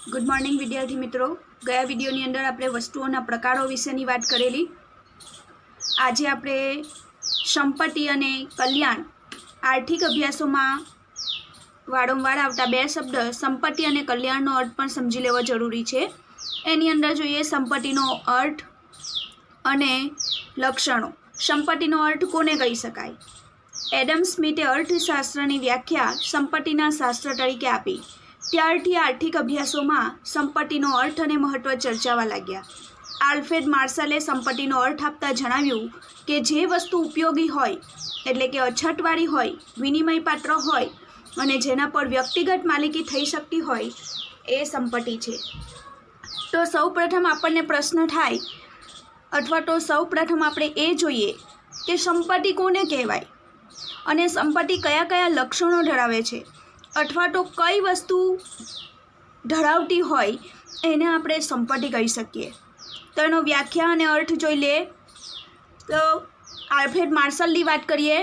Good morning विद्यार्थी मित्रों। गया विडियोनी अंदर आपणे वस्तुओना प्रकारों विशेनी वात करेली। आजे आपणे संपत्ति अने कल्याण आर्थिक अभ्यासोमां वारंवार आवता बे शब्द संपत्ति अने कल्याणनो अर्थ पण समजी लेवो जरूरी छे। एनी अंदर जोईए संपत्तिनो अर्थ अने लक्षणों। संपत्तिनो अर्थ कोने कही शकाय? एडम स्मिथे अर्थशास्त्रनी व्याख्या संपत्तिना शास्त्र तरीके आपी। त्यारथी आर्थिक अभ्यासोमां संपत्तिनो अर्थ अने महत्व चर्चावा लाग्या। आल्फ्रेड मार्शले संपत्तिनो अर्थ आपता जणाव्युं के जे वस्तु उपयोगी होय एटले के अछतवाळी होय, विनिमयपात्र होय अने जेना पर व्यक्तिगत मालिकी थई शकती होय ए संपत्ति छे। तो सौप्रथम आपणे प्रश्न थाय अथवा तो सौप्रथम आपणे ए जोईए के संपत्ति कोने कहेवाय अने संपत्ति कया कया लक्षणों धरावे छे अथवा तो कई वस्तु धरावती होय एने आपणे संपत्ति कही शकीए। तो एनो व्याख्या अने अर्थ जोई ले तो आल्फ्रेड मार्शलनी वात करीए।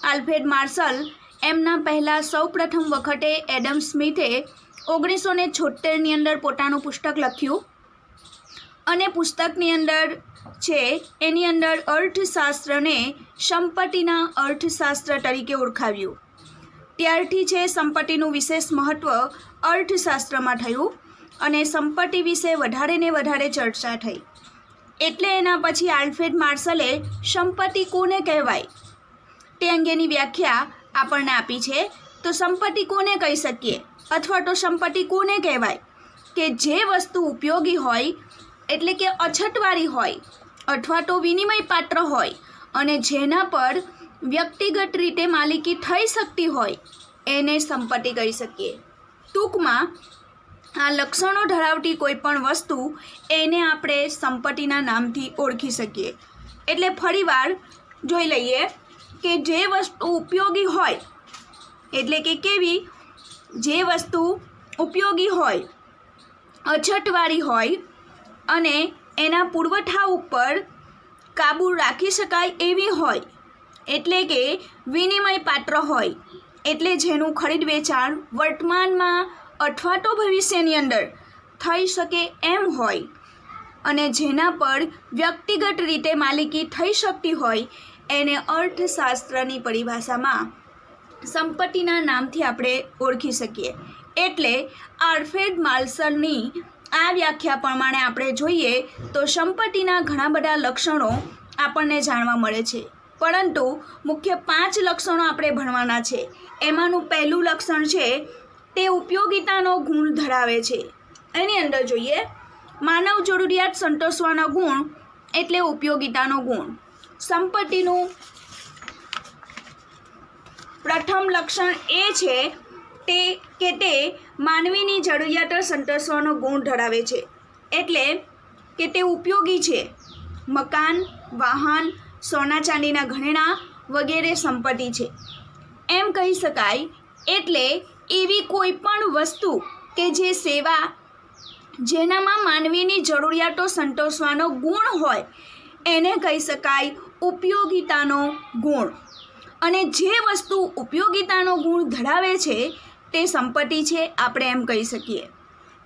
आल्फ्रेड मार्शल एमना पहला सौ प्रथम वखते एडम स्मिथे 1976 ની અંદર પોતાનું પુસ્તક લખ્યું અને પુસ્તકની અંદર છે એની અંદર અર્થશાસ્ત્રને સંપત્તિના અર્થશાસ્ત્ર તરીકે ઓળખાવ્યું। ત્યારથી છે સંપત્તિનું વિશેષ મહત્વ અર્થશાસ્ત્રમાં થયું અને સંપત્તિ વિશે વધારે ને વધારે ચર્ચા થઈ। એટલે એના પછી આલ્ફ્રેડ માર્શલે સંપત્તિ કોને કહેવાય તે અંગેની વ્યાખ્યા આપણને આપી છે। તો સંપત્તિ કોને કહી શકીએ अथवा तो संपत्ति कोने कहेवाय के जे वस्तु उपयोगी होय एटले के अछतवाळी होय अथवा तो विनिमय पात्र होय अने जेना पर व्यक्तिगत रीते मालिकी थई सकती होय एने संपत्ति कही शकीए। टूंकमां आ लक्षणों धरावती कोईपण वस्तु एने आपणे संपत्तिना नामथी ओळखी शकीए। एटले फरीवार जोई लईए के जे वस्तु उपयोगी होय एटले के केवी जे वस्तु उपयोगी होय, अछतवाळी होय अने एना पुरवठा उपर काबू राखी शकाय एवी होय एटले के विनिमय पात्र होय एटले जेनुं खरीद वेचाण वर्तमानमां अथवा तो भविष्यनी अंदर थई शके एम होय अने जेना पर व्यक्तिगत रीते मालिकी थई शकती होय एने अर्थशास्त्रनी परिभाषामां संपत्तिना नामथी आपणे ओळखी शकीए। एटले आल्फ्रेड मार्शलनी आ व्याख्या प्रमाणे आपणे जोईए तो संपत्तिना घणा बधा लक्षणों आपणने जाणवा मळे छे, परंतु मुख्य 5 लक्षणों आपणे भणवाना छे। एमानुं पहेલું लक्षण छे ते उपयोगितानो गुण धरावे छे। एनी अंदर जोईए मानव जरूरियात संतोषवानो गुण एटले उपयोगितानो गुण। संपत्तिनुं प्रथम लक्षण ए छे ते मानवीनी जरूरियातो संतोषवानो गुण धरावे छे एटले के ते उपयोगी छे। मकान, वाहन, सोना चांदीना घरेणा वगैरे संपत्ति छे एम कही शकाय। एटले एवी कोईपण वस्तु के जे सेवा जेनामां मानवीनी जरूरियातो संतोषवानो गुण होय एने कही शकाय उपयोगितानो गुण। अने जे वस्तु उपयोगितानो गुण धरावे छे ते संपत्ति छे आपणे एम कही शकीए।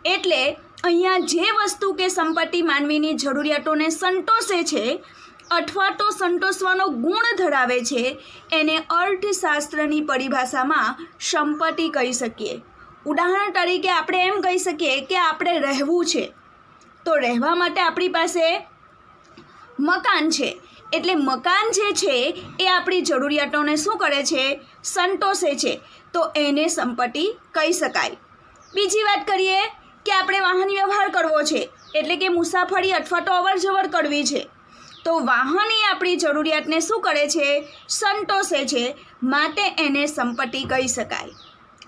एटले अहींया जे वस्तु के संपत्ति मानवीनी जरूरियातोने संतोषे छे अथवा तो संतोषवानो गुण धरावे छे एने अर्थशास्त्रनी परिभाषामां संपत्ति कही शकीए। उदाहरण तरीके आपणे एम कही शकीए के आपणे रहेवुं छे तो रहेवा माटे आपणी पासे मकान छे एटले मकान जे छे ए आपणी जरूरियातोने शुं करे छे? संतोषे छे, तो एने संपत्ति कही शकाय। बीजी वात करीए के आपणे वाहन व्यवहार करवो छे एटले के मुसाफरी अथवा तो अवर जवर करवी छे तो वाहन ए आपणी जरूरियातने शुं करे छे? संतोषे छे, माटे एने संपत्ति कही शकाय।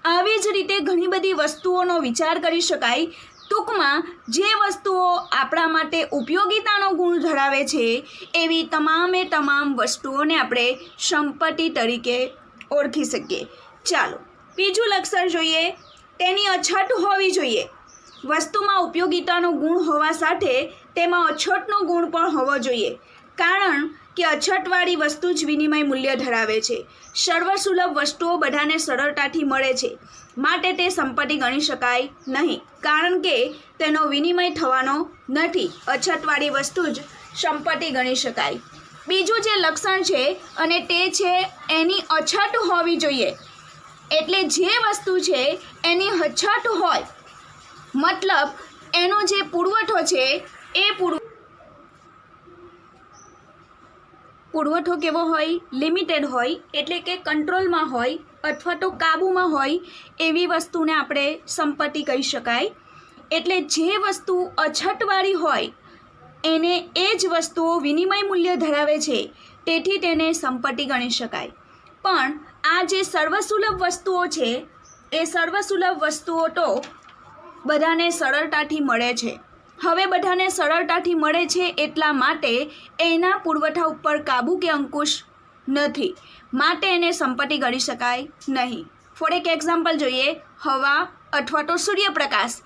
आवी ज रीते घणी बधी वस्तुओनो विचार करी शकाय। टूंकमां जे वस्तुओ आपणा माटे उपयोगितानो गुण धरावे छे एवी तमामे तमाम वस्तुओने आपणे संपत्ति तरीके ओळखी शकीए। चालो बीजुं लक्षण जोईए, तेनी अछत होवी जोईए। वस्तुमां उपयोगितानो गुण होवा साथे तेमां अछतनो गुण पण होवो जोईए, कारण के अछतवाળી वस्तु ज विनिमय मूल्य धरावे छे। सर्वसुलभ वस्तुओ बधाने सरळताथी मळे छे। માટે તે સંપત્તિ ગણી શકાય નહીં, કારણ કે તેનો વિનિમય થવાનો નથી. અછતવાળી વસ્તુ જ સંપત્તિ ગણી શકાય. બીજું જે લક્ષણ છે અને તે છે એની અછત હોવી જોઈએ. એટલે જે વસ્તુ છે એની અછત હોય, મતલબ એનો જે પુરવઠો છે એ પુરવઠો કેવો હોય? લિમિટેડ હોય, એટલે કે કંટ્રોલમાં હોય અથવા તો કાબૂમાં હોય એવી વસ્તુને આપણે સંપત્તિ કહી શકાય. એટલે જે વસ્તુ અછતવાળી હોય એને એ જ વસ્તુઓ વિનિમય મૂલ્ય ધરાવે છે, તેથી તેને સંપત્તિ ગણી શકાય. પણ આ જે સર્વસુલભ વસ્તુઓ છે એ સર્વસુલભ વસ્તુઓ તો બધાને સરળતાથી મળે છે. હવે બધાને સરળતાથી મળે છે એટલા માટે એના પુરવઠા ઉપર કાબૂ કે અંકુશ નથી, માટે એને સંપત્તિ ગણી શકાય નહીં. ફોર એક એક્ઝામ્પલ જોઈએ, હવા અથવા તો સૂર્યપ્રકાશ,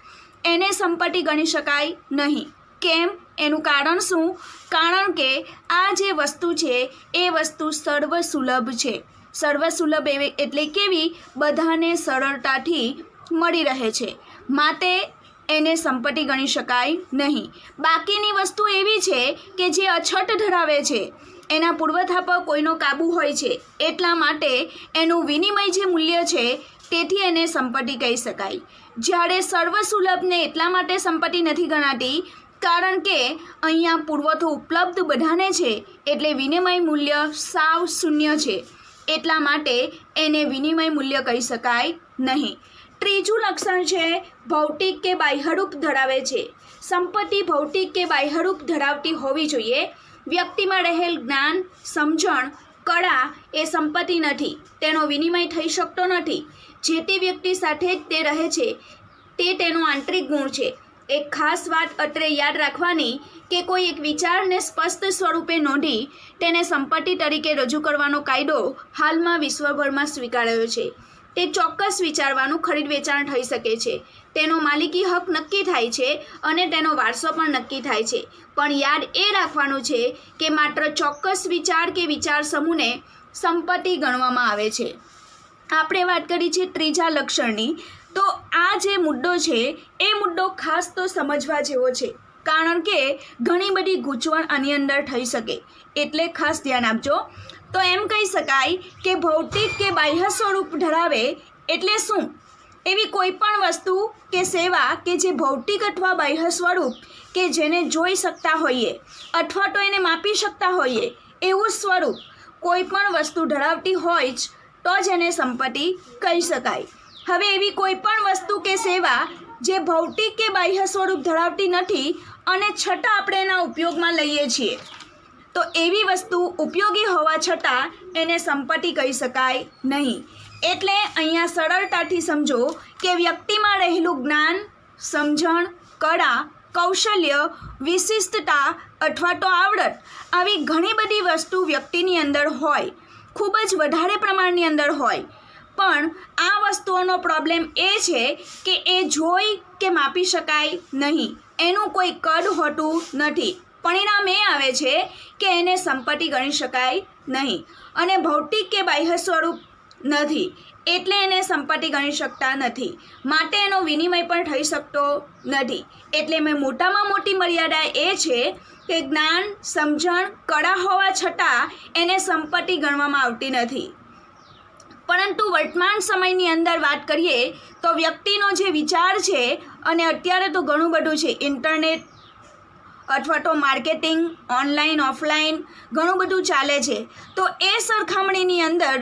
એને સંપત્તિ ગણી શકાય નહીં. કેમ? એનું કારણ શું? કારણ કે આ જે વસ્તુ છે એ વસ્તુ સર્વસુલભ છે. સર્વસુલભ એટલે કેવી? બધાને સરળતાથી મળી રહે છે, માટે એને સંપત્તિ ગણી શકાય નહીં. બાકીની વસ્તુ એવી છે કે જે અછત ધરાવે છે, એના પુરવઠા પર કોઈનો કાબૂ હોય છે, એટલા માટે એનું વિનિમય જે મૂલ્ય છે તેથી એને સંપત્તિ કહી શકાય. જ્યારે સર્વસુલભને એટલા માટે સંપત્તિ નથી ગણાતી કારણ કે અહીંયા પુરવઠો ઉપલબ્ધ બધાને છે, એટલે વિનિમય મૂલ્ય સાવ શૂન્ય છે, એટલા માટે એને વિનિમય મૂલ્ય કહી શકાય નહીં. ત્રીજું લક્ષણ છે ભૌતિક કે બાહ્યરૂપ ધરાવે છે. સંપત્તિ ભૌતિક કે બાહ્યરૂપ ધરાવતી હોવી જોઈએ. વ્યક્તિમાં રહેલ જ્ઞાન, સમજણ, કળા એ સંપત્તિ નથી, તેનો વિનિમય થઈ શકતો નથી. જે તે વ્યક્તિ સાથે જ તે રહે છે તે તેનો આંતરિક ગુણ છે. એક ખાસ વાત અત્રે યાદ રાખવાની કે કોઈ એક વિચારને સ્પષ્ટ સ્વરૂપે નોંધી તેને સંપત્તિ તરીકે રજૂ કરવાનો કાયદો હાલમાં વિશ્વભરમાં સ્વીકારાયો છે. તે ચોક્કસ વિચારવાનું ખરીદ વેચાણ થઈ શકે છે, તેનો માલિકી હક નક્કી થાય છે અને તેનો વારસો પણ નક્કી થાય છે. પણ યાદ એ રાખવાનું છે કે માત્ર ચોક્કસ વિચાર કે વિચાર સમૂહને સંપત્તિ ગણવામાં આવે છે. આપણે વાત કરી છે ત્રીજા લક્ષણની, તો આ જે મુદ્દો છે એ મુદ્દો ખાસ તો સમજવા જેવો છે, કારણ કે ઘણી બધી ગૂંચવણ આની અંદર થઈ શકે, એટલે ખાસ ધ્યાન આપજો. તો એમ કહી શકાય કે ભૌતિક કે બાહ્ય સ્વરૂપ ધરાવે એટલે શું? એવી કોઈ પણ વસ્તુ કે સેવા કે જે ભૌતિક અથવા બાહ્ય સ્વરૂપ કે જેને જોઈ શકતા હોઈએ અથવા તો એને માપી શકતા હોઈએ એવું સ્વરૂપ કોઈ પણ વસ્તુ ધરાવતી હોય જ તો જ એને સંપત્તિ કહી શકાય. હવે એવી કોઈ પણ વસ્તુ કે સેવા જે ભૌતિક કે બાહ્ય સ્વરૂપ ધરાવતી નથી અને છતાં આપણે એના ઉપયોગમાં લઈએ છીએ, તો એવી વસ્તુ ઉપયોગી હોવા છતાં એને સંપત્તિ કહી શકાય નહીં. એટલે અહીંયા સરળતાથી સમજો કે વ્યક્તિમાં રહેલું જ્ઞાન, સમજણ, કળા, કૌશલ્ય, વિશિષ્ટતા અથવા તો આવડત આવી ઘણી બધી વસ્તુ વ્યક્તિની અંદર હોય, ખૂબ જ વધારે પ્રમાણની અંદર હોય, પણ આ વસ્તુઓનો પ્રોબ્લેમ એ છે કે એ જોઈ કે માપી શકાય નહીં, એનું કોઈ કદ હોતું નથી. પરિણામ એ આવે છે કે એને સંપત્તિ ગણી શકાય નહીં. અને ભૌતિક કે બાહ્ય સ્વરૂપ નથી એટલે એને સંપત્તિ ગણી શકતા નથી, માટે એનો વિનિમય પણ થઈ શકતો નથી. એટલે મેં મોટામાં મોટી મર્યાદા એ છે કે જ્ઞાન, સમજણ, કળા હોવા છતાં એને સંપત્તિ ગણવામાં આવતી નથી. પરંતુ વર્તમાન સમયની અંદર વાત કરીએ તો વ્યક્તિનો જે વિચાર છે, અને અત્યારે તો ઘણું બધું છે, ઇન્ટરનેટ અથવા તો માર્કેટિંગ, ઓનલાઈન, ઓફલાઈન ઘણું બધું ચાલે છે, તો એ સરખામણીની અંદર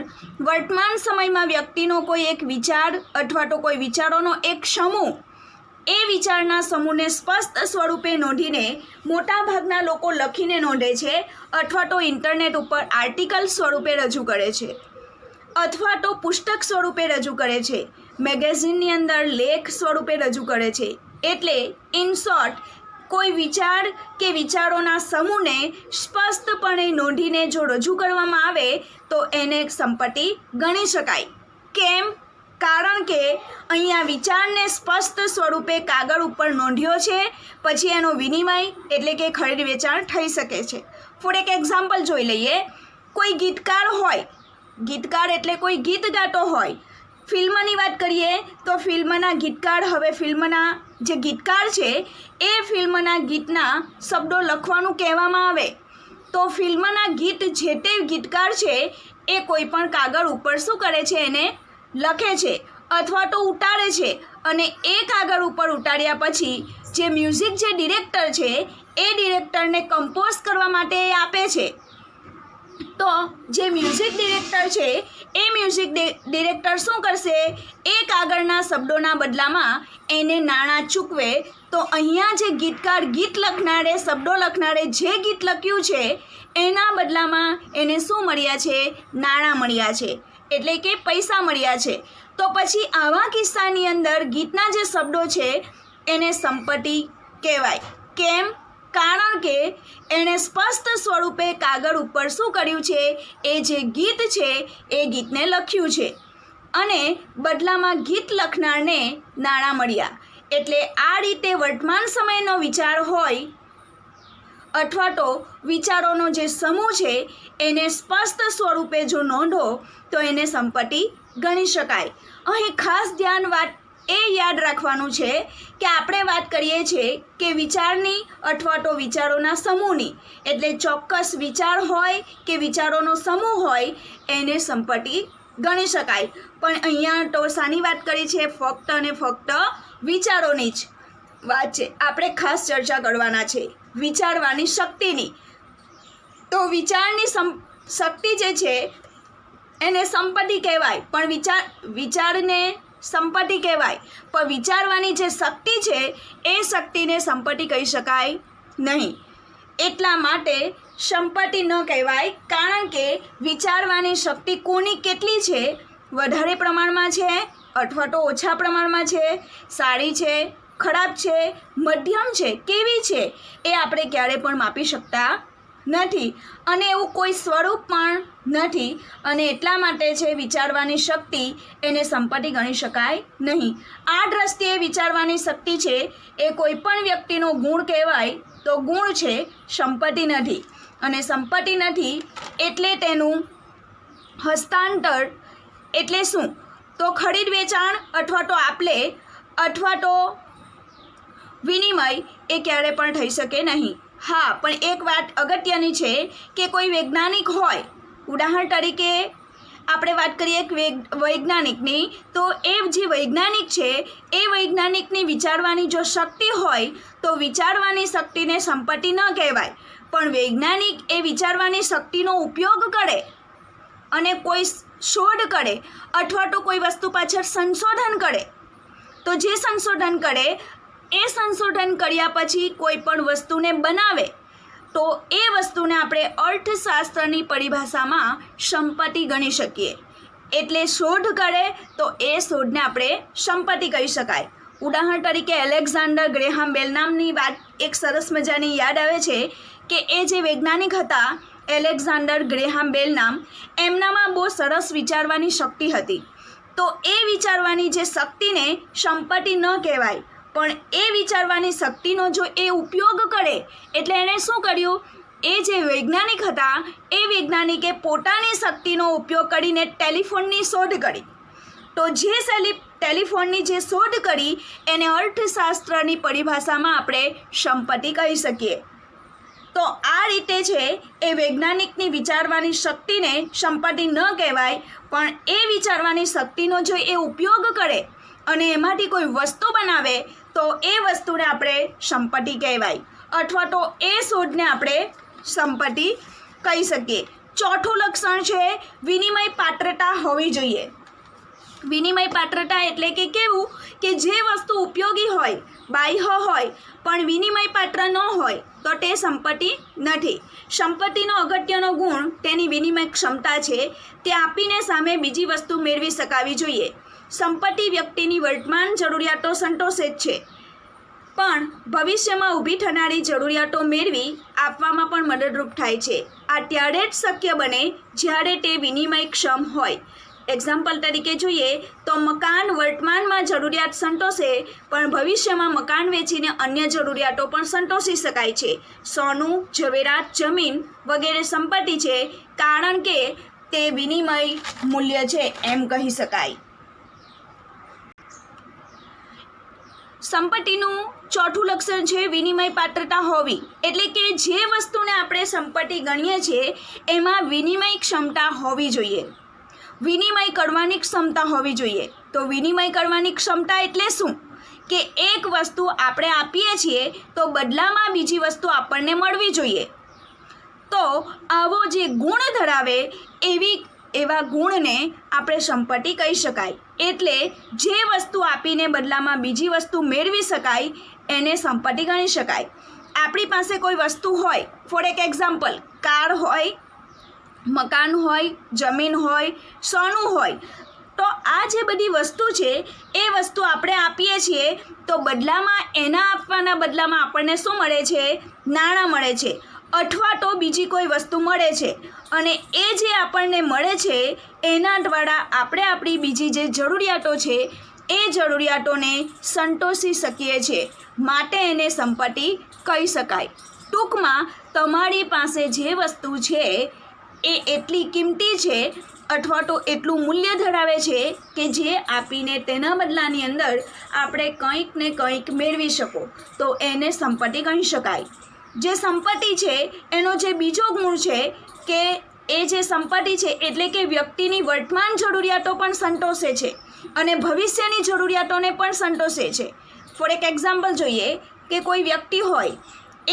વર્તમાન સમયમાં વ્યક્તિનો કોઈ એક વિચાર અથવા તો કોઈ વિચારોનો એક સમૂહ, એ વિચારના સમૂહને સ્પષ્ટ સ્વરૂપે નોંધીને મોટાભાગના લોકો લખીને નોંધે છે અથવા તો ઇન્ટરનેટ ઉપર આર્ટિકલ સ્વરૂપે રજૂ કરે છે અથવા તો પુસ્તક સ્વરૂપે રજૂ કરે છે, મેગેઝિનની અંદર લેખ સ્વરૂપે રજૂ કરે છે. એટલે ઇન શોર્ટ કોઈ વિચાર કે વિચારોના સમૂહને સ્પષ્ટપણે નોંધીને જો રજૂ કરવામાં આવે તો એને સંપત્તિ ગણી શકાય. કેમ? કારણ કે અહીંયા વિચારને સ્પષ્ટ સ્વરૂપે કાગળ ઉપર નોંધ્યો છે, પછી એનો વિનિમય એટલે કે ખરીદ વેચાણ થઈ શકે છે. ફોર એક એક્ઝામ્પલ જોઈ લઈએ. કોઈ ગીતકાર હોય, ગીતકાર એટલે કોઈ ગીત ગાતો હોય, ફિલ્મની વાત કરીએ તો ફિલ્મના ગીતકાર, હવે ફિલ્મના જે ગીતકાર છે એ ફિલ્મના ગીતના શબ્દો લખવાનું કહેવામાં આવે તો ફિલ્મના ગીત જે તે ગીતકાર છે એ કોઈ પણ કાગળ ઉપર શું કરે છે, એને લખે છે અથવા તો ઉતારે છે, અને એ કાગળ ઉપર ઉતાર્યા પછી જે મ્યુઝિક જે ડિરેક્ટર છે એ ડિરેક્ટરને કમ્પોઝ કરવા માટે એ આપે છે. તો જે મ્યુઝિક ડિરેક્ટર છે એ મ્યુઝિક ડિરેક્ટર શું કરશે, એ કાગળના શબ્દોના બદલામાં એને નાણાં ચૂકવે. તો અહીંયા જે ગીતકાર ગીત લખનારે, શબ્દો લખનારે જે ગીત લખ્યું છે એના બદલામાં એને શું મળ્યા છે, નાણાં મળ્યા છે, એટલે કે પૈસા મળ્યા છે. તો પછી આવા કિસ્સાની અંદર ગીતના જે શબ્દો છે એને સંપત્તિ કહેવાય. કેમ? કારણ કે એણે સ્પષ્ટ સ્વરૂપે કાગળ ઉપર શું કર્યું છે, એ જે ગીત છે એ ગીતને લખ્યું છે અને બદલામાં ગીત લખનારને નાણાં મળ્યા. એટલે આ રીતે વર્તમાન સમયનો વિચાર હોય અથવા તો વિચારોનો જે સમૂહ છે એને સ્પષ્ટ સ્વરૂપે જો નોંધો તો એને સંપત્તિ ગણી શકાય. અહીં ખાસ ધ્યાન વાત એ યાદ રાખવાનું છે કે આપણે વાત કરીએ છીએ કે વિચારની અથવા તો વિચારોના સમૂહની, એટલે ચોક્કસ વિચાર હોય કે વિચારોનો સમૂહ હોય એને સંપત્તિ ગણી શકાય. પણ અહીંયા તો શાની વાત કરી છે, ફક્ત અને ફક્ત વિચારોની જ વાત છે. આપણે ખાસ ચર્ચા કરવાના છે વિચારવાની શક્તિની. તો વિચારની શક્તિ જે છે એને સંપત્તિ કહેવાય, પણ વિચારને સંપત્તિ કહેવાય, પણ વિચારવાની જે શક્તિ છે એ શક્તિને સંપત્તિ કહી શકાય નહીં. એટલા માટે સંપત્તિ ન કહેવાય, કારણ કે વિચારવાની શક્તિ કોની કેટલી છે, વધારે પ્રમાણમાં છે અથવા તો ઓછા પ્રમાણમાં છે, સારી છે, ખરાબ છે, મધ્યમ છે, કેવી છે, એ આપણે ક્યારે પણ માપી શકતા નથી અને એવું કોઈ સ્વરૂપ પણ નથી. અને એટલા માટે છે વિચારવાની શક્તિ એને સંપત્તિ ગણી શકાય નહીં. આ દ્રષ્ટિએ વિચારવાની શક્તિ છે એ કોઈ પણ વ્યક્તિનો ગુણ કહેવાય તો ગુણ છે, સંપત્તિ નથી. અને સંપત્તિ નથી એટલે તેનું હસ્તાંતર એટલે શું, તો ખરીદ વેચાણ અથવા તો આપલે અથવા તો વિનિમય એ ક્યારે પણ થઈ શકે નહીં. હા, પણ એક વાત અગત્યની છે કે કોઈ વૈજ્ઞાનિક હોય, ઉદાહરણ તરીકે આપણે વાત કરીએ વૈજ્ઞાનિકની, તો એ જે વૈજ્ઞાનિક છે એ વૈજ્ઞાનિકની વિચારવાની જો શક્તિ હોય તો વિચારવાની શક્તિને સંપત્તિ ન કહેવાય, પણ વૈજ્ઞાનિક એ વિચારવાની શક્તિનો ઉપયોગ કરે અને કોઈ શોધ કરે અથવા તો કોઈ વસ્તુ પાછળ સંશોધન કરે, તો જે સંશોધન કરે એ સંશોધન કર્યા પછી કોઈ પણ વસ્તુને બનાવે તો એ વસ્તુને આપણે અર્થશાસ્ત્રની પરિભાષામાં સંપત્તિ ગણી શકીએ. એટલે શોધ કરે તો એ શોધને આપણે સંપત્તિ કહી શકાય. ઉદાહરણ તરીકે એલેક્ઝાન્ડર ગ્રેહામ બેલ નામની વાત એક સરસ મજાની યાદ આવે છે કે એ જે વૈજ્ઞાનિક હતા એલેક્ઝાન્ડર ગ્રેહામ બેલ નામ, એમનામાં બહુ સરસ વિચારવાની શક્તિ હતી. તો એ વિચારવાની જે શક્તિને સંપત્તિ ન કહેવાય, પણ એ વિચારવાની શક્તિનો જો એ ઉપયોગ કરે, એટલે એણે શું કર્યું, એ જે વૈજ્ઞાનિક હતા એ વૈજ્ઞાનિકે પોતાની શક્તિનો ઉપયોગ કરીને ટેલિફોનની શોધ કરી. તો જે ટેલિફોનની જે શોધ કરી એને અર્થશાસ્ત્રની પરિભાષામાં આપણે સંપત્તિ કહી શકીએ. તો આ રીતે છે એ વૈજ્ઞાનિકની વિચારવાની શક્તિને સંપત્તિ ન કહેવાય, પણ એ વિચારવાની શક્તિનો જો એ ઉપયોગ કરે અને એમાંથી કોઈ વસ્તુ બનાવે તો એ વસ્તુને આપણે સંપત્તિ કહેવાય અથવા તો એ શોધને આપણે સંપત્તિ કહી શકીએ. ચોથું લક્ષણ છે વિનિમય પાત્રતા હોવી જોઈએ. વિનિમય પાત્રતા એટલે કે કેવું કે જે વસ્તુ ઉપયોગી હોય, બાહ્ય હોય, પણ વિનિમય પાત્ર ન હોય તો તે સંપત્તિ નથી. સંપત્તિનો અગત્યનો ગુણ તેની વિનિમય ક્ષમતા છે, તે આપીને સામે બીજી વસ્તુ મેળવી શકાવી જોઈએ. સંપત્તિ વ્યક્તિની વર્તમાન જરૂરિયાતો સંતોષે જ છે, પણ ભવિષ્યમાં ઊભી થનારી જરૂરિયાતો મેળવી આપવામાં પણ મદદરૂપ થાય છે. આ ત્યારે જ શક્ય બને જ્યારે તે વિનિમયક્ષમ હોય. એક્ઝામ્પલ તરીકે જોઈએ તો મકાન વર્તમાનમાં જરૂરિયાત સંતોષે, પણ ભવિષ્યમાં મકાન વેચીને અન્ય જરૂરિયાતો પણ સંતોષી શકાય છે. સોનું, ઝવેરાત, જમીન વગેરે સંપત્તિ છે, કારણ કે તે વિનિમય મૂલ્ય છે એમ કહી શકાય. સંપત્તિનું ચોથું લક્ષણ છે વિનિમય પાત્રતા હોવી, એટલે કે જે વસ્તુને આપણે સંપત્તિ ગણીએ છીએ એમાં વિનિમય ક્ષમતા હોવી જોઈએ, વિનિમય કરવાની ક્ષમતા હોવી જોઈએ. તો વિનિમય કરવાની ક્ષમતા એટલે શું? કે એક વસ્તુ આપણે આપીએ છીએ તો બદલામાં બીજી વસ્તુ આપણને મળવી જોઈએ. તો આવો જે ગુણ ધરાવે એવા ગુણને આપણે સંપત્તિ કહી શકાય. એટલે જે વસ્તુ આપીને બદલામાં બીજી વસ્તુ મેળવી શકાય એને સંપત્તિ ગણી શકાય. આપણી પાસે કોઈ વસ્તુ હોય, ફોર એક એક્ઝામ્પલ કાર હોય, મકાન હોય, જમીન હોય, સોનું હોય, તો આ જે બધી વસ્તુ છે એ વસ્તુ આપણે આપીએ છીએ તો બદલામાં એના આપવાના બદલામાં આપણને શું મળે છે? નાણાં મળે છે અથવા તો બીજી કોઈ વસ્તુ મળે છે. અને એ જે આપણને મળે છે એના દ્વારા આપણે આપણી બીજી જે જરૂરિયાતો છે એ જરૂરિયાતોને સંતોષી શકીએ છીએ, માટે એને સંપત્તિ કહી શકાય. ટૂંકમાં તમારી પાસે જે વસ્તુ છે એ એટલી કિંમતી છે અથવા તો એટલું મૂલ્ય ધરાવે છે કે જે આપીને તેના બદલાની અંદર આપણે કંઈક ને કંઈક મેળવી શકો, તો એને સંપત્તિ કહી શકાય. જે સંપત્તિ છે એનો જે બીજો ગુણ છે કે એ જે સંપત્તિ છે એટલે કે વ્યક્તિની વર્તમાન જરૂરિયાતો પણ સંતોષે છે અને ભવિષ્યની જરૂરિયાતોને પણ સંતોષે છે. ફોર એક એક્ઝામ્પલ જોઈએ કે કોઈ વ્યક્તિ હોય,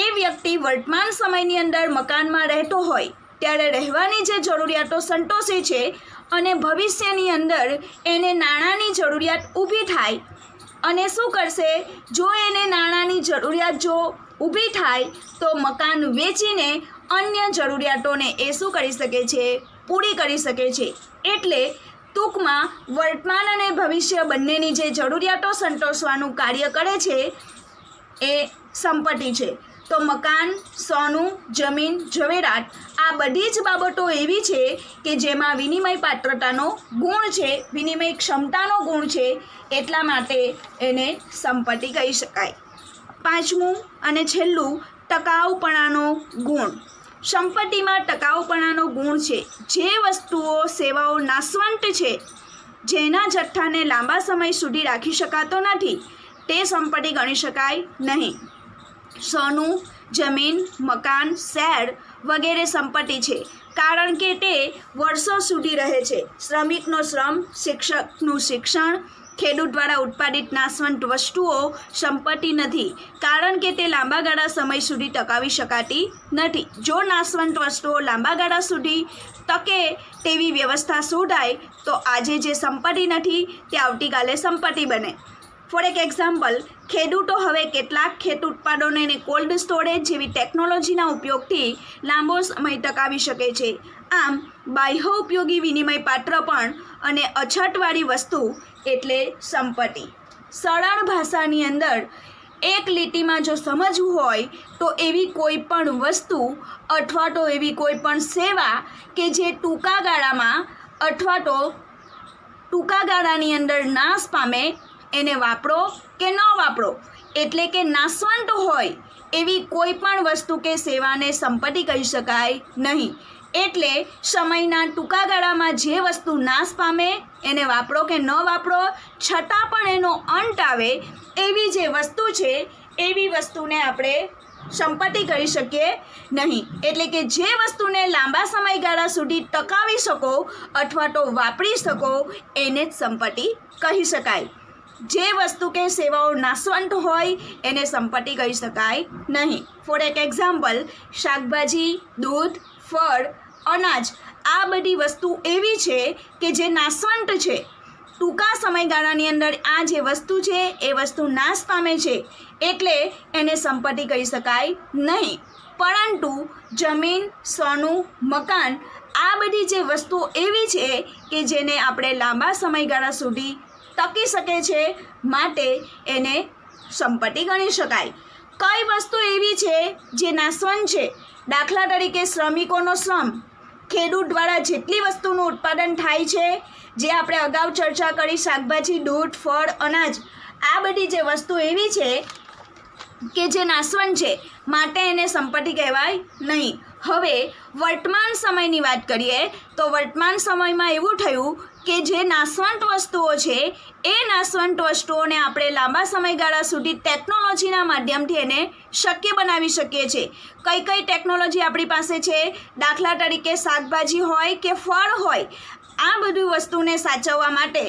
એ વ્યક્તિ વર્તમાન સમયની અંદર મકાનમાં રહેતો હોય ત્યારે રહેવાની જે જરૂરિયાતો સંતોષે છે અને ભવિષ્યની અંદર એને નાણાંની જરૂરિયાત ઊભી થાય અને શું કરશે? જો એને નાણાંની જરૂરિયાત જો ઊભી થાય તો મકાન વેચીને અન્ય જરૂરિયાતોને એ શું કરી શકે છે? પૂરી કરી શકે છે. એટલે ટૂંકમાં વર્તમાન અને ભવિષ્ય બંનેની જે જરૂરિયાતો સંતોષવાનું કાર્ય કરે છે એ સંપત્તિ છે. તો મકાન, સોનું, જમીન, ઝવેરાત આ બધી જ બાબતો એવી છે કે જેમાં વિનિમય પાત્રતાનો ગુણ છે, વિનિમય ક્ષમતાનો ગુણ છે, એટલા માટે એને સંપત્તિ કહી શકાય. પાંચમું અને છેલ્લું, ટકાઉપણાનો ગુણ. સંપત્તિમાં ટકાઉપણાનો ગુણ છે. જે વસ્તુઓ, સેવાઓ નાશવંત છે, જેના જથ્થાને લાંબા સમય સુધી રાખી શકાતો નથી, તે સંપત્તિ ગણી શકાય નહીં. સોનું, જમીન, મકાન, શહેર વગેરે સંપત્તિ છે, કારણ કે તે વર્ષો સુધી રહે છે. શ્રમિકનો શ્રમ, શિક્ષકનું શિક્ષણ, ખેડૂત દ્વારા ઉત્પાદિત નાશવંત વસ્તુઓ સંપત્તિ નથી, કારણ કે તે લાંબા ગાળા સમય સુધી ટકાવી શકાતી નથી. જો નાશવંત વસ્તુઓ લાંબા ગાળા સુધી ટકે તેવી વ્યવસ્થા શોધાય તો આજે જે સંપત્તિ નથી તે આવતીકાલે સંપત્તિ બને. ફોર એક એક્ઝામ્પલ, ખેડૂતો હવે કેટલાક ખેત ઉત્પાદનોને કોલ્ડ સ્ટોરેજ જેવી ટેકનોલોજીના ઉપયોગથી લાંબો સમય ટકાવી શકે છે. આમ બાહ્ય ઉપયોગી વિનિમય પાત્ર પણ અને અછતવાળી વસ્તુ એટલે સંપત્તિ. સરળ ભાષાની અંદર એક લીટીમાં જો સમજવું હોય તો એવી કોઈ પણ વસ્તુ અથવા તો એવી કોઈ પણ સેવા કે જે ટૂંકા ગાળામાં અથવા તો ટૂંકા ગાળાની અંદર નાશ પામે એને વાપરો કે ન વાપરો, એટલે કે નાશવંત હોય એવી કોઈ પણ વસ્તુ કે સેવાને સંપત્તિ કહી શકાય નહીં. એટલે સમયના ટૂંકા ગાળામાં જે વસ્તુ નાશ પામે એને વાપરો કે ન વાપરો, છતાં પણ એનો અંત આવે એવી જે વસ્તુ છે એવી વસ્તુને આપણે સંપત્તિ કહી શકીએ નહીં. એટલે કે જે વસ્તુને લાંબા સમયગાળા સુધી ટકાવી શકો અથવા તો વાપરી શકો એને જ સંપત્તિ કહી શકાય. જે વસ્તુ કે સેવાઓ નાશવંત હોય એને સંપત્તિ કહી શકાય નહીં. ફોર એક એક્ઝામ્પલ, શાકભાજી, દૂધ, ફળ, અનાજ આ બધી વસ્તુ એવી છે કે જે નાશવંત છે. ટૂંકા સમયગાળાની અંદર આ જે વસ્તુ છે એ વસ્તુ નાશ પામે છે, એટલે એને સંપત્તિ કહી શકાય નહીં. પરંતુ જમીન, સોનું, મકાન આ બધી જે વસ્તુઓ એવી છે કે જેને આપણે લાંબા સમયગાળા સુધી ટકી શકે છે, માટે એને સંપત્તિ ગણી શકાય. કઈ વસ્તુ એવી છે જે નાશવંત છે? દાખલા તરીકે શ્રમિકોનો શ્રમ, ખેડૂત દ્વારા જેટલી વસ્તુનું ઉત્પાદન થાય છે, જે આપણે અગાઉ ચર્ચા કરી, શાકભાજી, દૂધ, ફળ, અનાજ આ બધી જે વસ્તુ એવી છે કે જે નાશવંત છે, માટે એને સંપત્તિ કહેવાય નહીં. હવે વર્તમાન સમયની વાત કરીએ તો વર્તમાન સમયમાં એવું થયું કે જે નાશવંત વસ્તુઓ છે એ નાશવંત વસ્તુઓને આપણે લાંબા સમયગાળા સુધી ટેકનોલોજીના માધ્યમથી એને શક્ય બનાવી શકીએ છીએ. કઈ કઈ ટેકનોલોજી આપણી પાસે છે? દાખલા તરીકે શાકભાજી હોય કે ફળ હોય, આ બધી વસ્તુને સાચવવા માટે